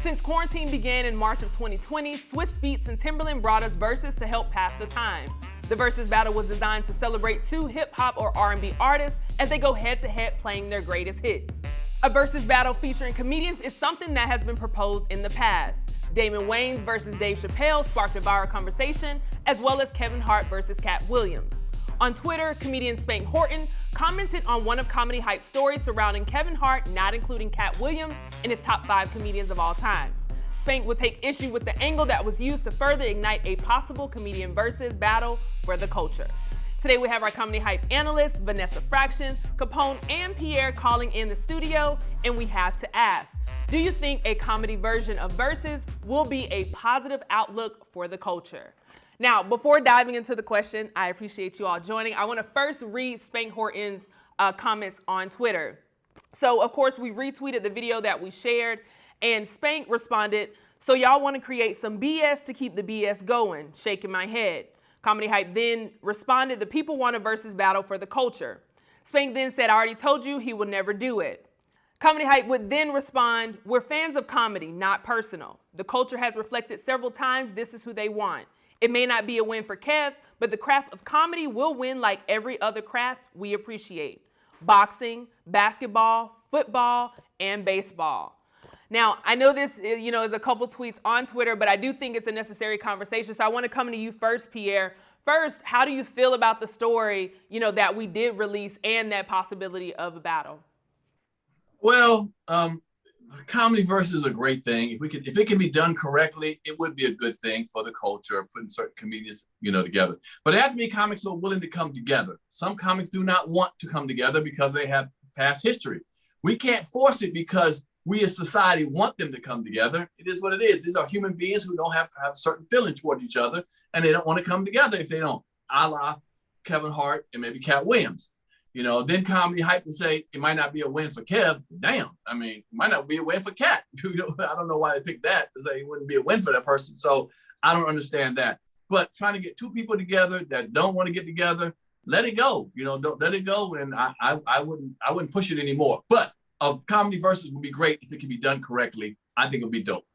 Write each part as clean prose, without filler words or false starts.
Since quarantine began in March of 2020, Swiss Beats and Timberland brought us Verzuz to help pass the time. The Verzuz battle was designed to celebrate two hip-hop or R&B artists as they go head-to-head playing their greatest hits. A Verzuz battle featuring comedians is something that has been proposed in the past. Damon Wayans versus Dave Chappelle sparked a viral conversation, as well as Kevin Hart versus Katt Williams. On Twitter, comedian Spank Horton commented on one of Comedy Hype's stories surrounding Kevin Hart not including Katt Williams in his top 5 comedians of all time. Spank would take issue with the angle that was used to further ignite a possible comedian versus battle for the culture. Today we have our Comedy Hype analysts, Vanessa, Capone, and Pierre calling in the studio, and we have to ask, do you think a comedy version of Verzuz will be a positive outlook for the culture? Now, before diving into the question, I appreciate you all joining. I want to first read Spank Horton's comments on Twitter. So, of course, we retweeted the video that we shared, and Spank responded, "So y'all want to create some BS to keep the BS going?" Shaking my head. Comedy Hype then responded, "The people want a Verzuz battle for the culture." Spank then said, "I already told you he would never do it." Comedy Hype would then respond, "We're fans of comedy, not personal. The culture has reflected several times this is who they want. It may not be a win for Kev, but the craft of comedy will win like every other craft we appreciate. Boxing, basketball, football, and baseball." Now, I know this is a couple tweets on Twitter, but I do think it's a necessary conversation. So I want to come to you first, Pierre. First, how do you feel about the story, that we did release and that possibility of a battle? Well, comedy Verzuz is a great thing. If it can be done correctly, it would be a good thing for the culture, putting certain comedians, together. But it has to be comics who are willing to come together. Some comics do not want to come together because they have past history. We can't force it because we as society want them to come together. It is what it is. These are human beings who don't have certain feelings toward each other, and they don't want to come together if they don't, a la Kevin Hart and maybe Katt Williams. Then Comedy Hype to say it might not be a win for Kev. Damn, it might not be a win for Katt. I don't know why they picked that to say it wouldn't be a win for that person. So I don't understand that. But trying to get two people together that don't want to get together, let it go. Don't let it go. And I wouldn't push it anymore. But a comedy Verzuz would be great if it can be done correctly. I think it would be dope.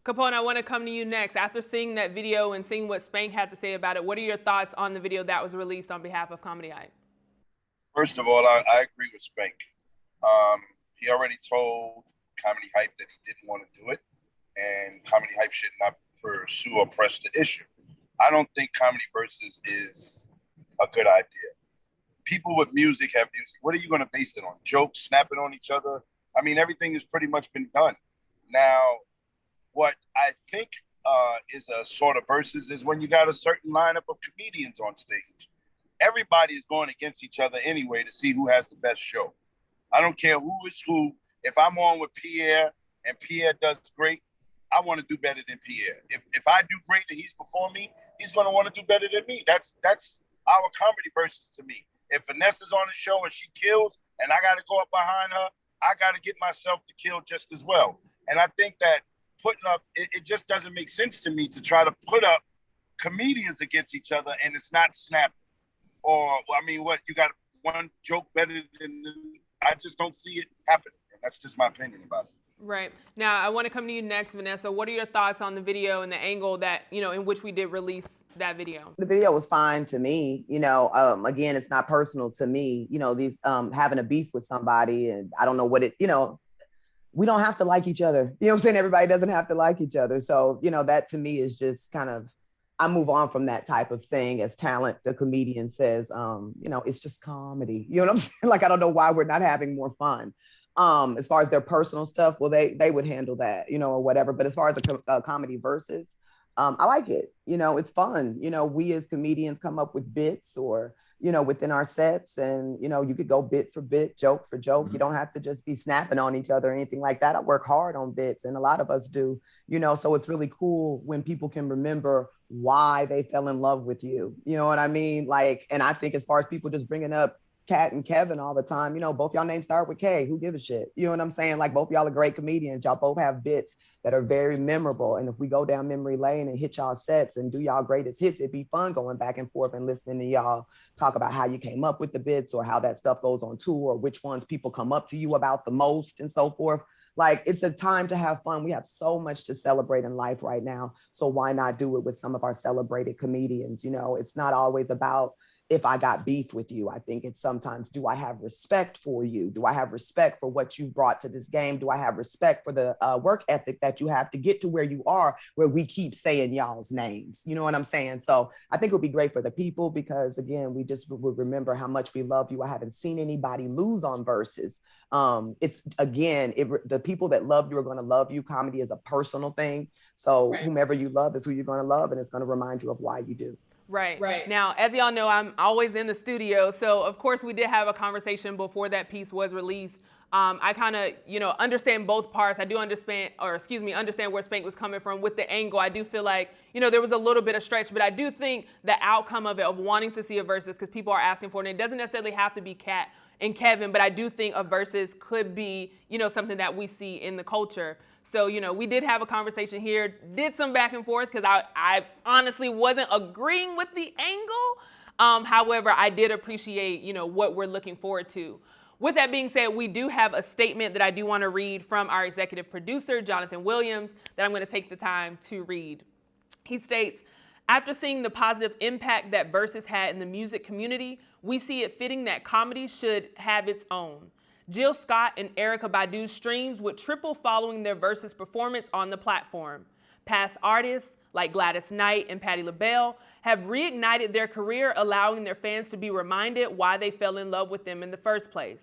Capone, I want to come to you next. After seeing that video and seeing what Spank had to say about it, what are your thoughts on the video that was released on behalf of Comedy Hype? First of all, I agree with Spank. He already told Comedy Hype that he didn't want to do it, and Comedy Hype should not pursue or press the issue. I don't think comedy Verzuz is a good idea. People with music have music. What are you going to base it on? Jokes, snapping on each other? Everything has pretty much been done. Now, what I think is a sort of Verzuz is when you got a certain lineup of comedians on stage. Everybody is going against each other anyway to see who has the best show. I don't care who is who. If I'm on with Pierre and Pierre does great, I want to do better than Pierre. If I do great and he's before me, he's going to want to do better than me. That's our comedy Verzuz to me. If Vanessa's on the show and she kills and I got to go up behind her, I got to get myself to kill just as well. And I think that putting up, it just doesn't make sense to me to try to put up comedians against each other and it's not snapping. Or, what, you got one joke better than, I just don't see it happening. And that's just my opinion about it. Right. Now, I want to come to you next, Vanessa. What are your thoughts on the video and the angle that, in which we did release that video? The video was fine to me. Again, it's not personal to me. These having a beef with somebody, and I don't know what it, we don't have to like each other. You know what I'm saying? Everybody doesn't have to like each other. So, that to me is just kind of, I move on from that type of thing. As Talent, the comedian says, it's just comedy. You know what I'm saying? Like, I don't know why we're not having more fun. As far as their personal stuff, well, they would handle that, or whatever. But as far as a comedy Verzuz, I like it. It's fun. We as comedians come up with bits or, within our sets, and, you could go bit for bit, joke for joke. Mm-hmm. You don't have to just be snapping on each other or anything like that. I work hard on bits, and a lot of us do, so it's really cool when people can remember why they fell in love with you. You know what I mean? Like, and I think as far as people just bringing up Katt and Kevin all the time, both y'all names start with K. Who gives a shit? You know what I'm saying? Like, both y'all are great comedians. Y'all both have bits that are very memorable. And if we go down memory lane and hit y'all sets and do y'all greatest hits, it'd be fun going back and forth and listening to y'all talk about how you came up with the bits or how that stuff goes on tour or which ones people come up to you about the most and so forth. Like, it's a time to have fun. We have so much to celebrate in life right now. So why not do it with some of our celebrated comedians? You know, it's not always about if I got beef with you. I think it's sometimes, do I have respect for you? Do I have respect for what you brought to this game? Do I have respect for the work ethic that you have to get to where you are, where we keep saying y'all's names? You know what I'm saying? So I think it'll be great for the people because, again, we just would remember how much we love you. I haven't seen anybody lose on Verzuz. It's, again, the people that love you are going to love you. Comedy is a personal thing. So whomever you love is who you're going to love, and it's going to remind you of why you do. Right. Now, as y'all know, I'm always in the studio. So, of course, we did have a conversation before that piece was released. I kind of, understand both parts. I do understand where Spank was coming from with the angle. I do feel like, there was a little bit of stretch, but I do think the outcome of it, of wanting to see a Verzuz, because people are asking for it, and it doesn't necessarily have to be Katt and Kevin, but I do think a Verzuz could be, something that we see in the culture. So, we did have a conversation here, did some back and forth, because I honestly wasn't agreeing with the angle. However, I did appreciate, what we're looking forward to. With that being said, we do have a statement that I do want to read from our executive producer, Jonathan Williams, that I'm going to take the time to read. He states, after seeing the positive impact that Verzuz had in the music community, we see it fitting that comedy should have its own. Jill Scott and Erykah Badu's streams would triple following their Verzuz performance on the platform. Past artists like Gladys Knight and Patti LaBelle have reignited their career, allowing their fans to be reminded why they fell in love with them in the first place.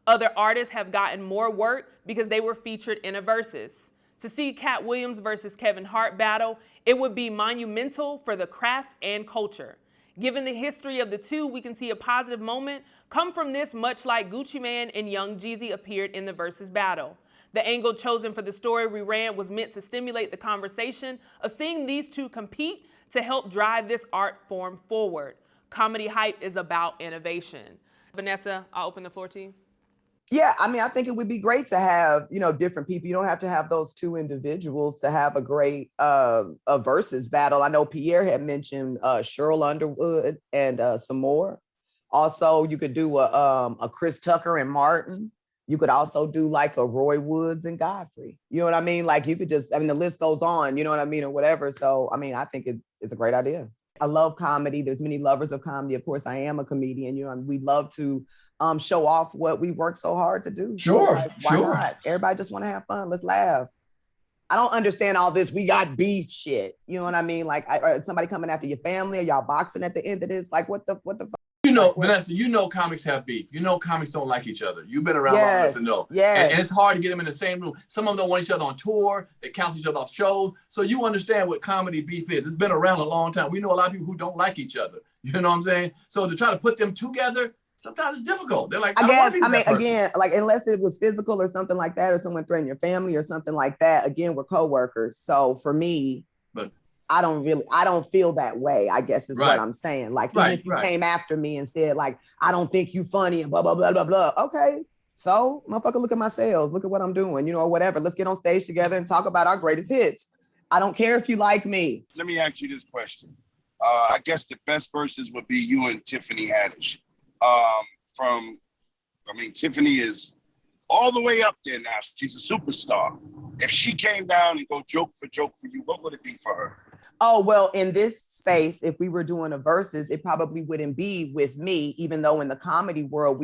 Other artists have gotten more work because they were featured in a Verzuz. To see Katt Williams versus Kevin Hart battle, it would be monumental for the craft and culture. Given the history of the two, we can see a positive moment come from this, much like Gucci Mane and Young Jeezy appeared in the Verzuz battle. The angle chosen for the story we ran was meant to stimulate the conversation of seeing these two compete to help drive this art form forward. Comedy hype is about innovation. Vanessa, I'll open the floor to you. Yeah, I mean, I think it would be great to have, different people. You don't have to have those two individuals to have a great a Verzuz battle. I know Pierre had mentioned Cheryl Underwood and some more. Also, you could do a Chris Tucker and Martin. You could also do like a Roy Woods and Godfrey. You know what I mean? Like you could just, the list goes on, you know what I mean, or whatever. So, I think it's a great idea. I love comedy. There's many lovers of comedy. Of course, I am a comedian. We love to show off what we've worked so hard to do. Sure, like, why not? Everybody just want to have fun. Let's laugh. I don't understand all this. We got beef shit. You know what I mean? Like, somebody coming after your family, or y'all boxing at the end of this? Like, what the fuck? Vanessa, comics have beef. Comics don't like each other. You've been around long enough to know. Yes. And it's hard to get them in the same room. Some of them don't want each other on tour. They cancel each other off shows. So you understand what comedy beef is. It's been around a long time. We know a lot of people who don't like each other. You know what I'm saying? So to try to put them together, sometimes it's difficult. They're like, again, like unless it was physical or something like that, or someone threatened your family or something like that, again, we're coworkers. So for me, I don't feel that way, I guess is what I'm saying. Like, even if you came after me and said, like, I don't think you funny and blah, blah, blah, blah, blah. Okay, so motherfucker, look at my sales. Look at what I'm doing, or whatever. Let's get on stage together and talk about our greatest hits. I don't care if you like me. Let me ask you this question. I guess the best Verzuz would be you and Tiffany Haddish. Tiffany is all the way up there now. She's a superstar. If she came down and go joke for you, what would it be for her? Oh, well, in this space, if we were doing a Verzuz, it probably wouldn't be with me, even though in the comedy world,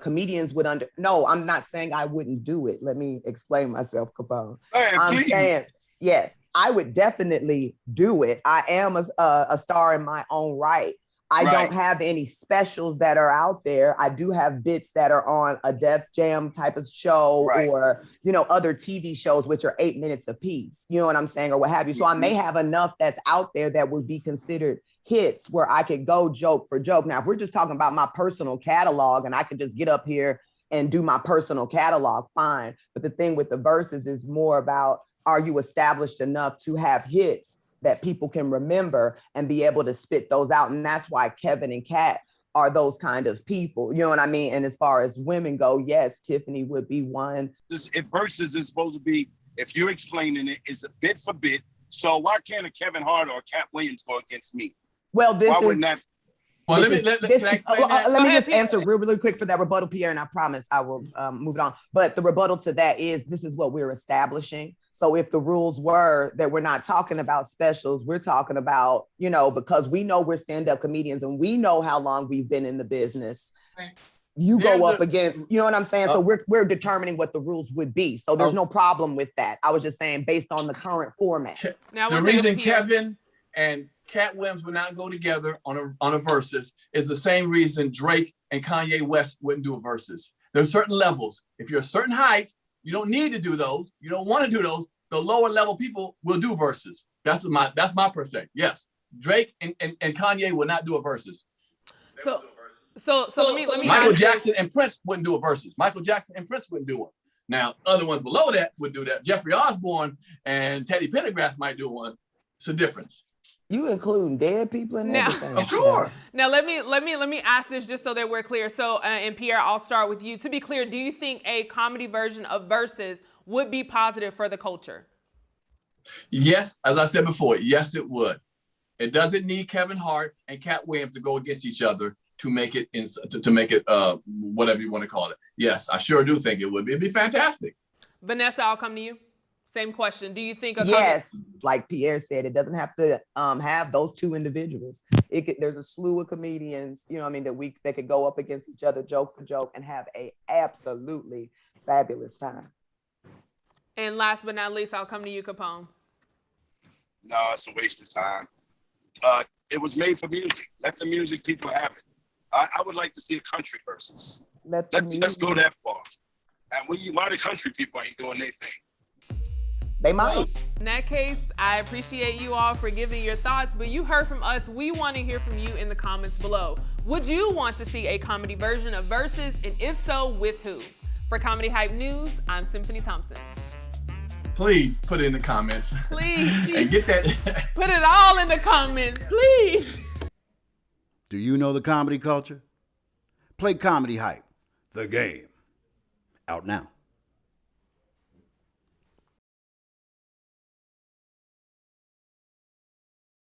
comedians would no, I'm not saying I wouldn't do it. Let me explain myself, Capone. I'm saying, yes, I would definitely do it. I am a star in my own right. I don't have any specials that are out there. I do have bits that are on a Def Jam type of show or, other TV shows, which are 8 minutes apiece, you know what I'm saying, or what have you. So I may have enough that's out there that would be considered hits where I could go joke for joke. Now, if we're just talking about my personal catalog and I could just get up here and do my personal catalog, fine. But the thing with the Verzuz is more about, are you established enough to have hits that people can remember and be able to spit those out? And that's why Kevin and Katt are those kind of people, you know what I mean? And as far as women go, yes, Tiffany would be one. If Verzuz is supposed to be, if you're explaining it, it's a bit for bit. So why can't a Kevin Hart or a Katt Williams go against me? Well, Well, Let can I explain that? me just answer really quick for that rebuttal, Pierre, and I promise I will move it on. But the rebuttal to that is this is what we're establishing. So if the rules were that we're not talking about specials, we're talking about, you know, because we know we're stand-up comedians and we know how long we've been in the business. You go up against, you know what I'm saying? So we're determining what the rules would be. So there's no problem with that. I was just saying based on the current format. Now, the reason Kevin and Katt Williams would not go together on a Verzuz is the same reason Drake and Kanye West wouldn't do a Verzuz. There's certain levels. If you're a certain height, you don't need to do those. You don't want to do those. The lower level people will do Verzuz. That's my per se. Yes, Drake and Kanye would not do a Verzuz. So let me. Michael Jackson and Prince wouldn't do a Verzuz. Michael Jackson and Prince wouldn't do one. Now, other ones below that would do that. Jeffrey Osborne and Teddy Pendergrass might do one. It's a difference. You including dead people in everything. Oh, sure. Now let me ask this just so that we're clear. So and Pierre, I'll start with you. To be clear, do you think a comedy version of Verzuz would be positive for the culture? Yes, as I said before, yes, it would. It doesn't need Kevin Hart and Katt Williams to go against each other to make it whatever you want to call it. Yes, I sure do think it would be. It'd be fantastic. Vanessa, I'll come to you. Same question. Do you think yes, like Pierre said, it doesn't have to have those two individuals. There's a slew of comedians, you know what I mean, that could go up against each other joke for joke and have a absolutely fabulous time. And last but not least, I'll come to you, Capone. No, it's a waste of time. It was made for music. Let the music people have it. I would like to see a country Verzuz. Let's go that far. And why the country people ain't doing their thing? They might. In that case, I appreciate you all for giving your thoughts, but you heard from us. We want to hear from you in the comments below. Would you want to see a comedy version of Verzuz, and if so, with who? For Comedy Hype News, I'm Symphony Thompson. Please put it in the comments. Please. And get that. Put it all in the comments, please. Do you know the comedy culture? Play Comedy Hype, the game. Out now.